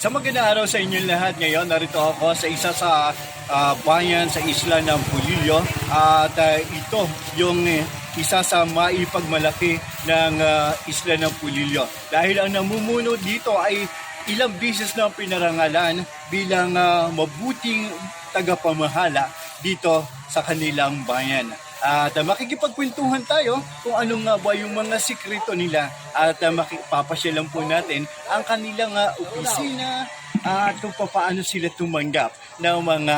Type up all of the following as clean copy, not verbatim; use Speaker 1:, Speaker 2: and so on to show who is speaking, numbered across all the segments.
Speaker 1: Sa magandang araw sa inyong lahat. Ngayon, narito ako sa isa sa bayan sa isla ng Pulillo. At ito yung isa sa maipagmalaki ng isla ng Pulillo. Dahil ang namumuno dito ay ilang beses na pinarangalan bilang mabuting tagapamahala dito sa kanilang bayan. At makikipagkwentuhan tayo kung ano nga ba yung mga sikreto nila at makipapasyalan po natin ang kanilang opisina at kung paano sila tumanggap ng mga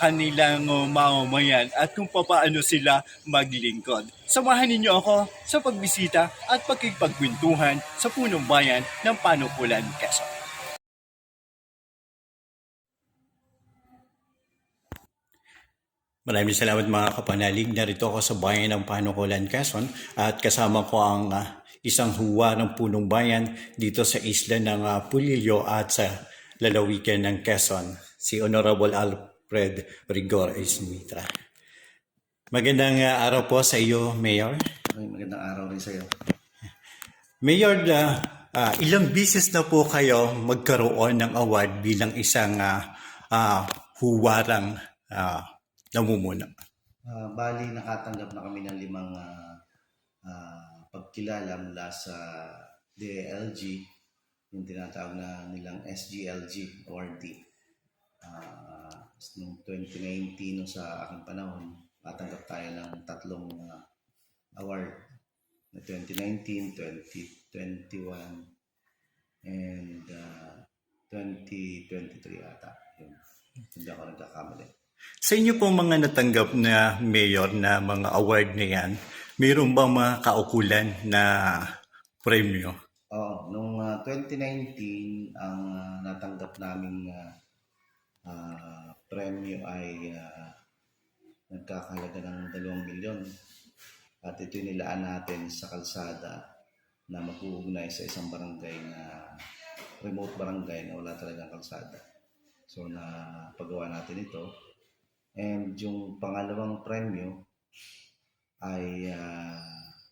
Speaker 1: kanilang mamamayan at kung paano sila maglingkod. Samahan ninyo ako sa pagbisita at pagkipagkwentuhan sa punong bayan ng Panukulan, Quezon. Maraming salamat mga kapanalig. Narito ako sa bayan ng Panukulan, Quezon at kasama ko ang isang huwa ng punong bayan dito sa isla ng Pulillo at sa lalawigan ng Quezon, si Honorable Alfred Rigor Esmitra. Magandang araw po sa iyo, Mayor.
Speaker 2: Magandang araw rin sa iyo.
Speaker 1: Mayor, ilang bisis na po kayo magkaroon ng award bilang isang huwarang namumuno?
Speaker 2: Bali, nakatanggap na kami ng 5 pagkilala mula sa DLG, yung tinatawag na nilang SGLG awardee. Noong 2019, no, sa aking panahon, natanggap tayo ng 3 award na 2019, 2021, and 2023 ata. Hindi ako nagkakamali.
Speaker 1: Sa inyo pong mga natanggap na mayor na mga award na yan, mayroon bang mga kaukulan na premyo?
Speaker 2: Oo, noong 2019, ang natanggap naming premyo ay nagkakahalaga ng 2 milyon. At ito nilaan natin sa kalsada na mag-uugnay sa isang barangay na remote barangay na wala talagang kalsada. So napagawa natin ito. And yung pangalawang premyo ay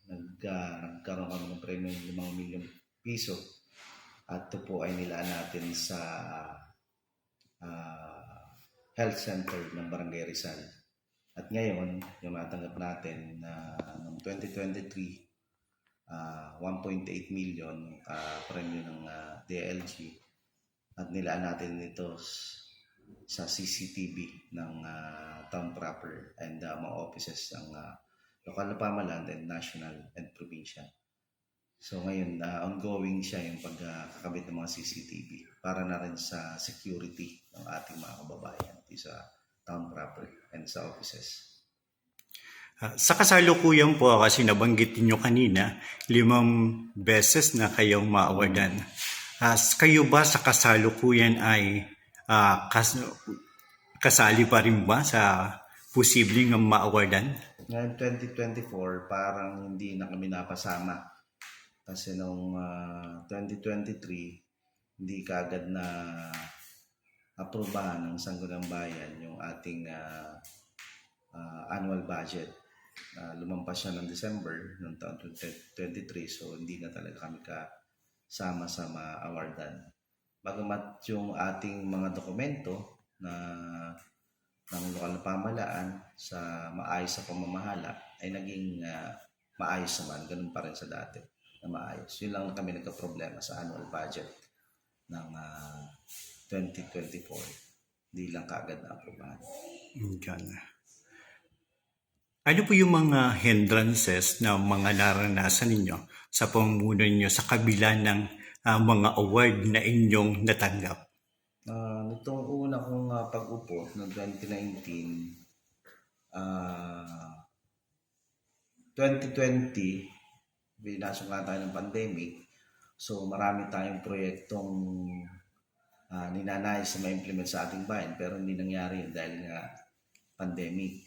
Speaker 2: nagkaroon kami ng premyo ng 5 milyong piso. At ito po ay nilaan natin sa health center ng Barangay Rizal. At ngayon, yung natanggap natin noong 2023, 1.8 million premyo ng DLG. At nilaan natin ito sa CCTV ng town proper and mga offices ng local na pamahalaan and national and provincial. So ngayon, ongoing siya yung pagkakabit ng mga CCTV para na rin sa security ng ating mga kababayan sa town proper and sa offices.
Speaker 1: Sa kasalukuyan po, kasi nabanggit niyo kanina, 5 beses na kayong maawardan. Kayo ba sa kasalukuyan ay kasali pa rin ba sa posibleng ma-awardan?
Speaker 2: Ngayon 2024, parang hindi na kami napasama. Kasi noong 2023, hindi kaagad na aprobahan ng Sangguniang Bayan yung ating annual budget. Lumampas siya ng December ng taon 2023, so hindi na talaga kami kasama sa ma-awardan. Bagamat yung ating mga dokumento ng lokal na pamahalaan sa maayos sa pamamahala ay naging maayos naman. Ganun pa rin sa dati na maayos. Yun lang kami nagka-problema sa annual budget ng 2024. Hindi lang kaagad na aprobahan.
Speaker 1: Ano po yung mga hindrances na mga naranasan ninyo sa pamumuno ninyo sa kabila ng mga award na inyong natanggap?
Speaker 2: Nitong una kong pag-upo noong 2019, 2020, binasok nga tayo ng pandemic. So marami tayong proyektong ninanais na ma-implement sa ating bayan pero hindi nangyari dahil nga pandemic.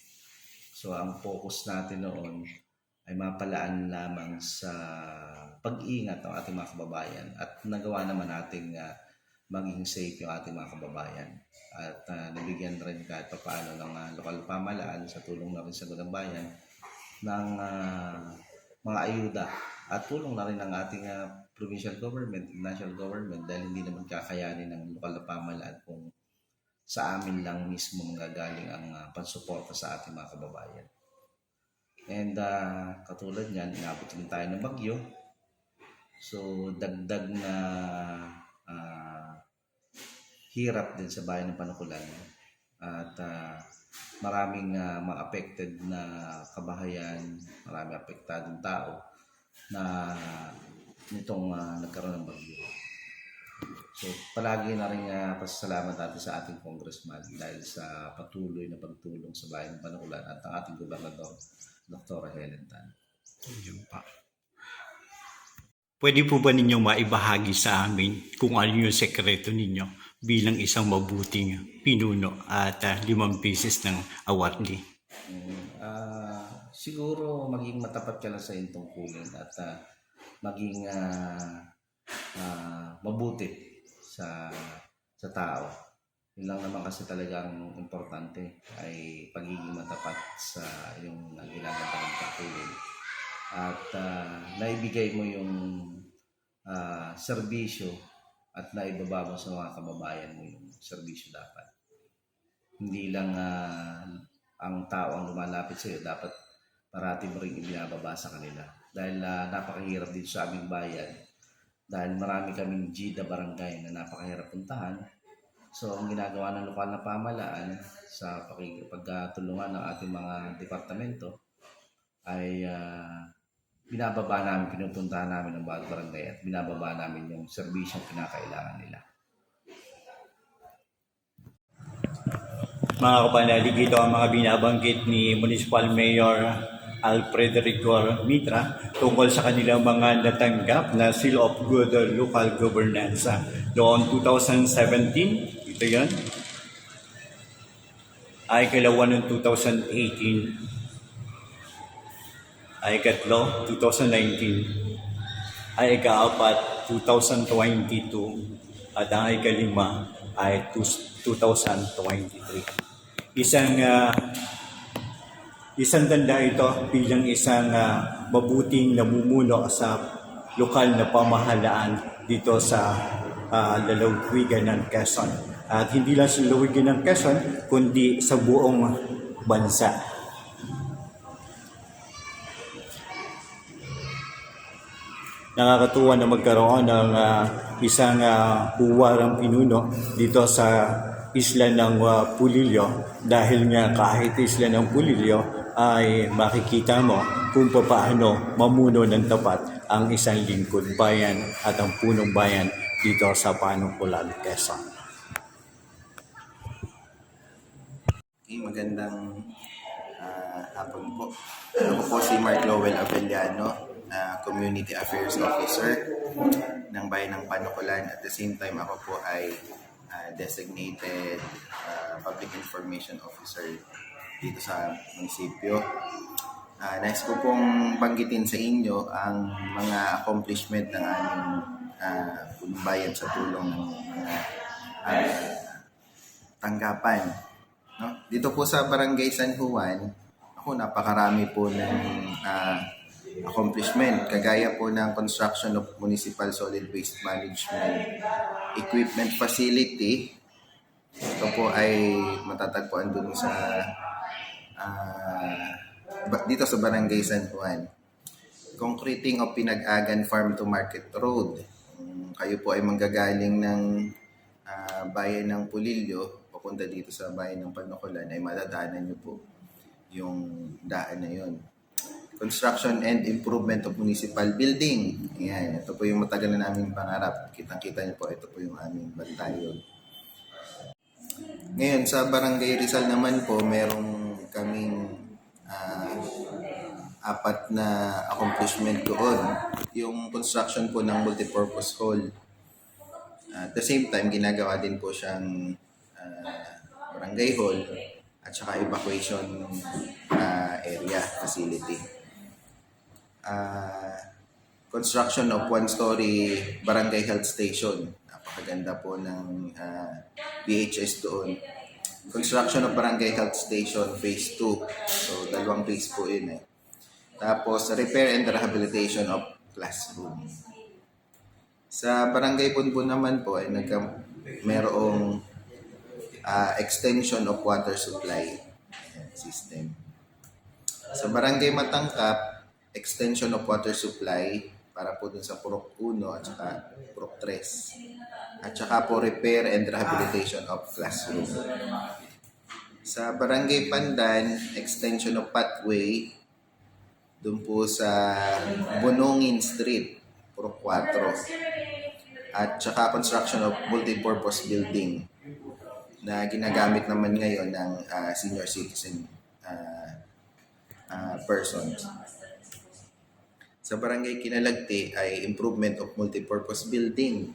Speaker 2: So ang focus natin noon ay mapalaan lamang sa pag-iingat ng ating mga kababayan at nagawa naman nating maging safe yung ating mga kababayan. At nabigyan rin kahit pa paano ng lokal pamahalaan sa tulong na rin sa Sangguniang Bayan ng mga ayuda at tulong na rin ng ating provincial government, national government dahil hindi naman kakayanin ng lokal na pamahalaan kung sa amin lang mismo manggagaling ang pansuporta sa ating mga kababayan. And katulad niyan, inabot din tayo ng bagyo. So dagdag na hirap din sa bayan ng Panukulan at maraming mga affected na kabahayan, maraming apektadong tao na nitong nagkaroon ng bagyo. So palagi na rin pasasalamat natin sa ating congressman dahil sa patuloy na pagtulong sa bayan ng Panukulan at ang ating gobernador, Dr. Helen Tan.
Speaker 1: Yun pa. Pwede po ba ninyong maibahagi sa amin kung ano yung sekreto ninyo bilang isang mabuting pinuno at 5 pieces ng awardee?
Speaker 2: Siguro maging matapat ka lang sa iyong tungkulin at maging mabuti sa tao. Yun lang naman kasi talagang importante ay pagiging matapat sa iyong ginagawang tungkulin. At naibigay mo yung serbisyo at naibaba mo sa mga kababayan mo yung serbisyo dapat. Hindi lang ang tao ang lumalapit sa iyo, dapat parati mo rin ibinababa sa kanila. Dahil napakahirap din sa aming bayan. Dahil marami kaming GIDA barangay na napakahirap puntahan. So ang ginagawa ng lokal na pamahalaan sa pagtulungan ng ating mga departamento ay binababa namin, pinupuntahan namin ng bawat barangay at binababa namin yung serbisyong kinakailangan nila.
Speaker 1: Mga kapanalig, ito ang mga binabanggit ni Municipal Mayor Alfred Rigor Mitra tungkol sa kanilang mga natanggap na Seal of Good Local Governance noong 2017. Ito yan. Ay kalawa noong 2018. Ay ikatlo, 2019. Ay ikaapat, 2022. At ang ikalima ay 2023. Isang tanda ito bilang isang mabuting namumuno sa lokal na pamahalaan dito sa lalawigan ng Quezon. At hindi lang sa lalawigan ng Quezon, kundi sa buong bansa. Nakakatuwa na magkaroon ng isang huwarang pinuno dito sa isla ng Pulilio dahil nga kahit isla ng Pulilio ay makikita mo kung paano mamuno ng tapat ang isang lingkod bayan at ang punong bayan dito sa Panukulan, Quezon.
Speaker 3: Magandang hapon po. Ako po si Mark Lowell Avellano, Community Affairs Officer ng Bayan ng Panukulan. At the same time, ako po ay designated Public Information Officer dito sa munisipyo. Nais ko pong banggitin sa inyo ang mga accomplishment ng aming punong bayan sa tulong ng mga tanggapan. No? Dito po sa Barangay San Juan, ako napakarami po ng accomplishment, kagaya po ng construction of Municipal Solid Waste Management Equipment Facility. Ito po ay matatagpuan dun sa dito sa Barangay San Juan. Concreting of Pinag-Agan Farm to Market Road. Kayo po ay manggagaling ng bayan ng Pulilio papunta dito sa bayan ng Panukulan, ay madadaanan nyo po yung daan na yun. Construction and Improvement of Municipal Building. Ayan, ito po yung matagal na naming pangarap. Kitang-kita niyo po, ito po yung aming bantayon. Ngayon, sa Barangay Rizal naman po, merong kaming 4 na accomplishment doon. Yung construction po ng multipurpose hall. At the same time, ginagawa din po siyang barangay hall at saka evacuation area facility. Construction of 1-story barangay health station. Napakaganda po ng BHS doon. Construction of barangay health station phase 2. So, 2 phase po yun eh. Tapos, repair and rehabilitation of classroom. Sa Barangay Bunbun naman po ay merong extension of water supply system. Sa Barangay Matangkap, extension of water supply para po dun sa Purok 1 at saka Purok 3. At saka po repair and rehabilitation of classroom. Sa Barangay Pandan, extension of pathway dun po sa Bunungin Street, Purok 4. At saka construction of multipurpose building na ginagamit naman ngayon ng senior citizen persons. Sa Barangay Kinalagte ay improvement of multipurpose building.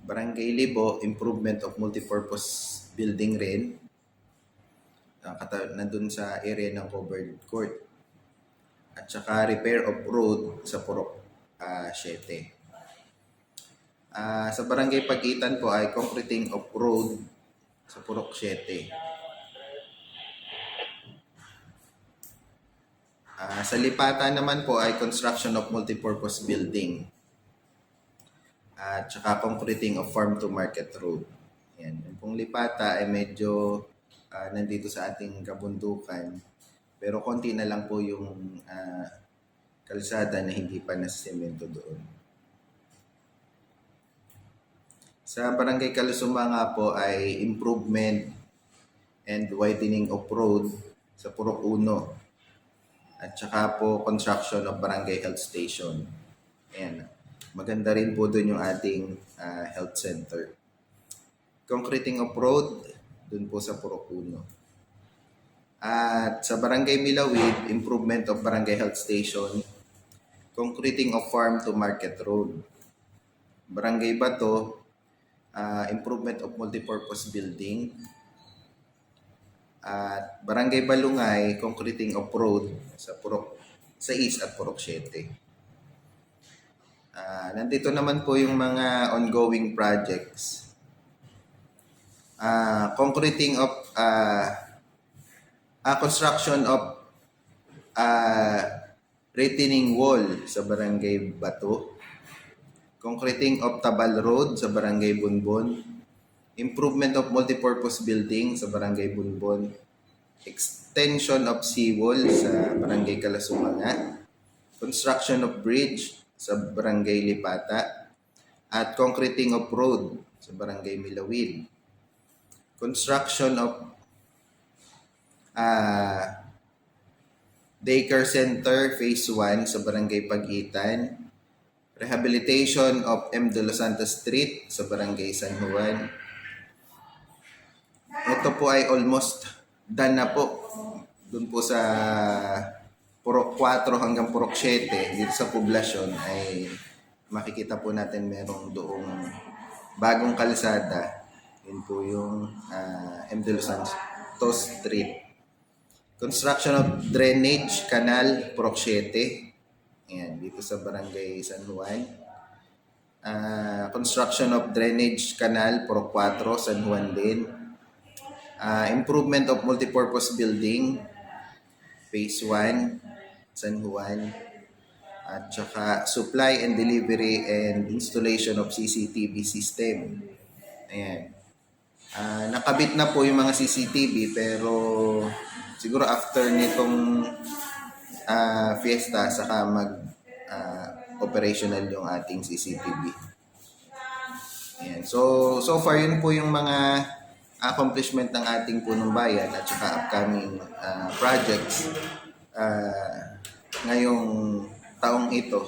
Speaker 3: Barangay Libo, improvement of multipurpose building rin. Nandun sa area ng covered court. At saka repair of road sa Purok 7. Sa Barangay Pagitan po ay concreting of road sa Purok 7. Sa Lipata naman po ay construction of multipurpose building. At saka concreting of farm to market road. Yan. Yung pong Lipata ay medyo nandito sa ating kabundukan. Pero konti na lang po yung kalsada na hindi pa nasisemento doon. Sa Barangay Kalusuma nga po ay improvement and widening of road sa Purok 1. At saka po construction of Barangay Health Station. Ayan. Maganda rin po doon yung ating health center. Concreting of road doon po sa Purok 1. At sa Barangay Milawid, improvement of Barangay Health Station. Concreting of farm to market road. Barangay Bato, improvement of multipurpose building. At Barangay Balungay, concreting of road sa Purok 6 at Purok 7. Nandito naman po yung mga ongoing projects. Concreting of construction of retaining wall sa Barangay Bato. Concreting of Tabal Road sa Barangay Bunbun. Improvement of multipurpose building sa Barangay Bunbun. Extension of seawall sa Barangay Kalasumanga. Construction of bridge sa Barangay Lipata. At concreting of road sa Barangay Milawid. Construction of daycare center phase 1 sa Barangay Pagitan. Rehabilitation of M. De Los Santos Street sa Barangay San Juan. Ito po ay almost done na po. Doon po sa Purok 4 hanggang Purok 7, dito sa poblasyon ay makikita po natin merong doong bagong kalsada. Yun po yung M. De Los Santos Street. Construction of drainage canal Purok 7. Ayan, dito sa Barangay San Juan. Construction of drainage canal Purok 4, San Juan din. Improvement of multipurpose building phase 1, San Juan. At saka supply and delivery and installation of CCTV system. Ayan. Nakabit na po yung mga CCTV pero siguro after nitong fiesta saka operational yung ating CCTV. Ayan. So far yun po yung mga accomplishment ng ating punong bayan at saka upcoming projects ngayong taong ito.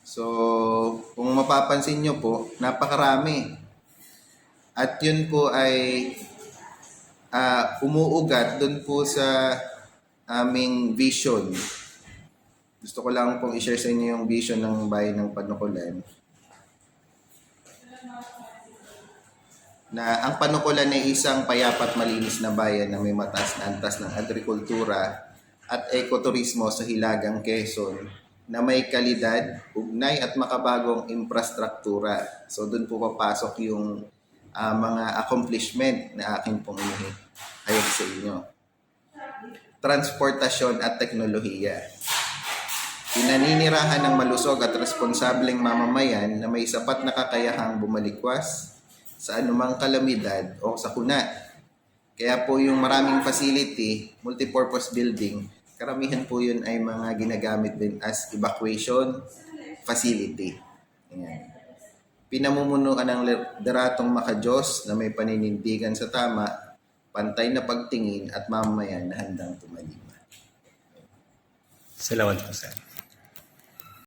Speaker 3: So kung mapapansin nyo po, napakarami. At yun po ay umuugat dun po sa aming vision. Gusto ko lang pong i-share sa inyo yung vision ng bayan ng Panukulan. Na ang Panukulan ay isang payapat malinis na bayan na may mataas na antas ng agrikultura at ekoturismo sa Hilagang Quezon na may kalidad, ugnay at makabagong infrastruktura. So doon po papasok yung mga accomplishment na aking pong ihayag sa inyo. Transportasyon at teknolohiya. Pinaninirahan ng malusog at responsableng mamamayan na may sapat na kakayahang bumalikwas sa anumang kalamidad o sakuna. Kaya po yung maraming facility, multipurpose building, karamihan po yun ay mga ginagamit din as evacuation facility. Ayan. Pinamumunuan ng Lideratong Makadiyos na may paninindigan sa tama, pantay na pagtingin at mamamayan na handang tumalima.
Speaker 4: Salamat po, sir.